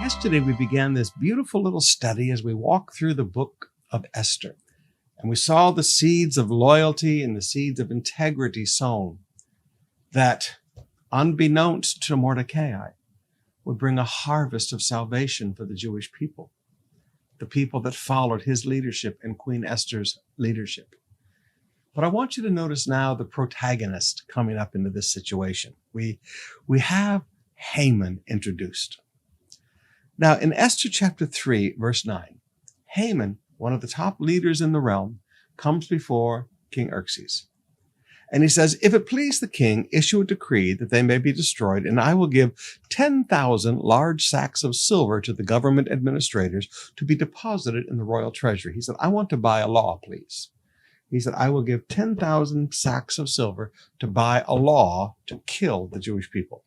Yesterday, we began this beautiful little study as we walked through the book of Esther. And we saw the seeds of loyalty and the seeds of integrity sown that, unbeknownst to Mordecai, would bring a harvest of salvation for the Jewish people, the people that followed his leadership and Queen Esther's leadership. But I want you to notice now the protagonist coming up into this situation. We have Haman introduced. Now, in Esther chapter 3, verse 9, Haman, one of the top leaders in the realm, comes before King Xerxes. And he says, "If it please the king, issue a decree that they may be destroyed, and I will give 10,000 large sacks of silver to the government administrators to be deposited in the royal treasury." He said, "I want to buy a law, please." He said, "I will give 10,000 sacks of silver to buy a law to kill the Jewish people."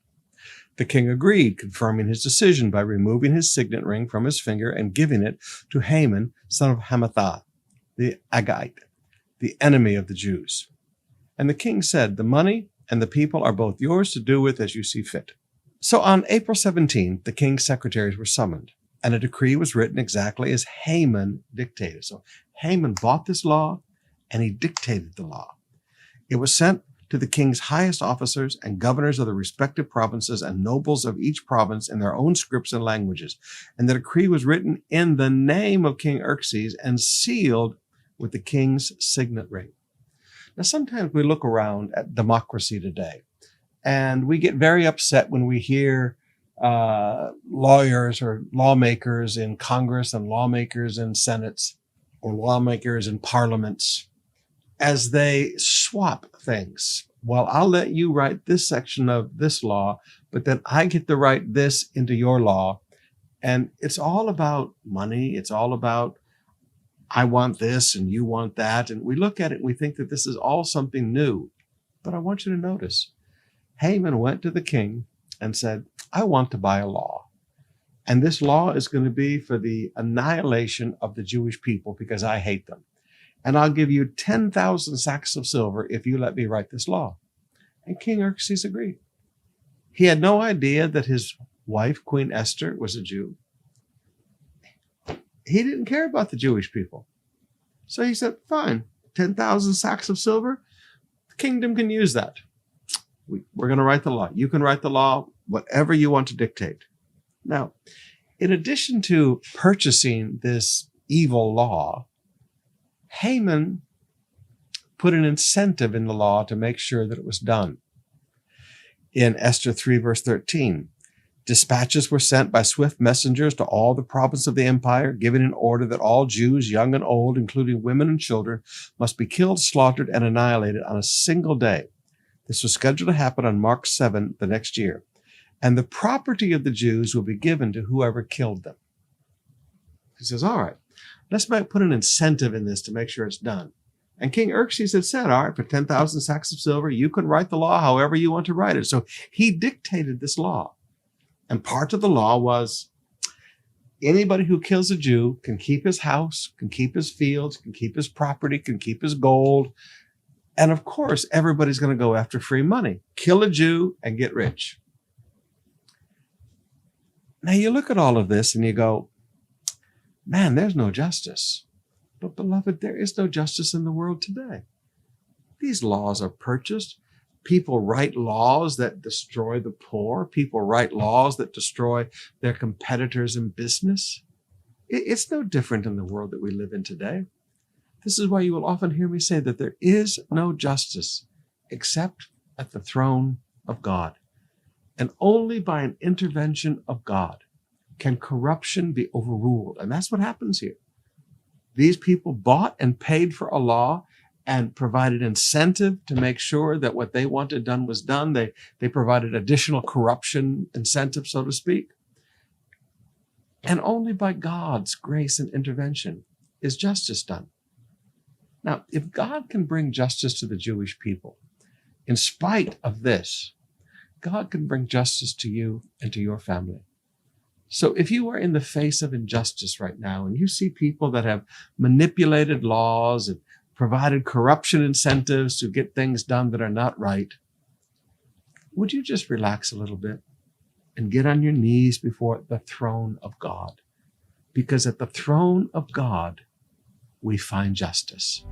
The king agreed, confirming his decision by removing his signet ring from his finger and giving it to Haman, son of Hammedatha, the Agagite, the enemy of the Jews. And the king said, "The money and the people are both yours to do with as you see fit." So on April 17th, the king's secretaries were summoned, and a decree was written exactly as Haman dictated. So Haman bought this law, and he dictated the law. It was sent to the king's highest officers and governors of the respective provinces and nobles of each province in their own scripts and languages. And the decree was written in the name of King Xerxes and sealed with the king's signet ring. Now, sometimes we look around at democracy today, and we get very upset when we hear lawyers or lawmakers in Congress and lawmakers in senates or lawmakers in parliaments as they swap things. Well, I'll let you write this section of this law, but then I get to write this into your law. And it's all about money. It's all about, I want this and you want that. And we look at it and we think that this is all something new. But I want you to notice, Haman went to the king and said, "I want to buy a law. And this law is going to be for the annihilation of the Jewish people because I hate them. And I'll give you 10,000 sacks of silver if you let me write this law." And King Xerxes agreed. He had no idea that his wife, Queen Esther, was a Jew. He didn't care about the Jewish people. So he said, "Fine, 10,000 sacks of silver, the kingdom can use that. We're going to write the law. You can write the law, whatever you want to dictate." Now, in addition to purchasing this evil law, Haman put an incentive in the law to make sure that it was done. In Esther 3, verse 13, dispatches were sent by swift messengers to all the provinces of the empire, giving an order that all Jews, young and old, including women and children, must be killed, slaughtered, and annihilated on a single day. This was scheduled to happen on March 7 the next year. And the property of the Jews will be given to whoever killed them. He says, all right, let's put an incentive in this to make sure it's done. And King Xerxes had said, all right, for 10,000 sacks of silver, you can write the law however you want to write it. So he dictated this law. And part of the law was anybody who kills a Jew can keep his house, can keep his fields, can keep his property, can keep his gold. And of course, everybody's going to go after free money. Kill a Jew and get rich. Now you look at all of this and you go, man, there's no justice. But beloved, there is no justice in the world today. These laws are purchased. People write laws that destroy the poor. People write laws that destroy their competitors in business. It's no different in the world that we live in today. This is why you will often hear me say that there is no justice except at the throne of God. And only by an intervention of God can corruption be overruled. And that's what happens here. These people bought and paid for a law and provided incentive to make sure that what they wanted done was done. They provided additional corruption incentive, so to speak. And only by God's grace and intervention is justice done. Now, if God can bring justice to the Jewish people, in spite of this, God can bring justice to you and to your family. So if you are in the face of injustice right now and you see people that have manipulated laws and provided corruption incentives to get things done that are not right, would you just relax a little bit and get on your knees before the throne of God. Because at the throne of God, we find justice.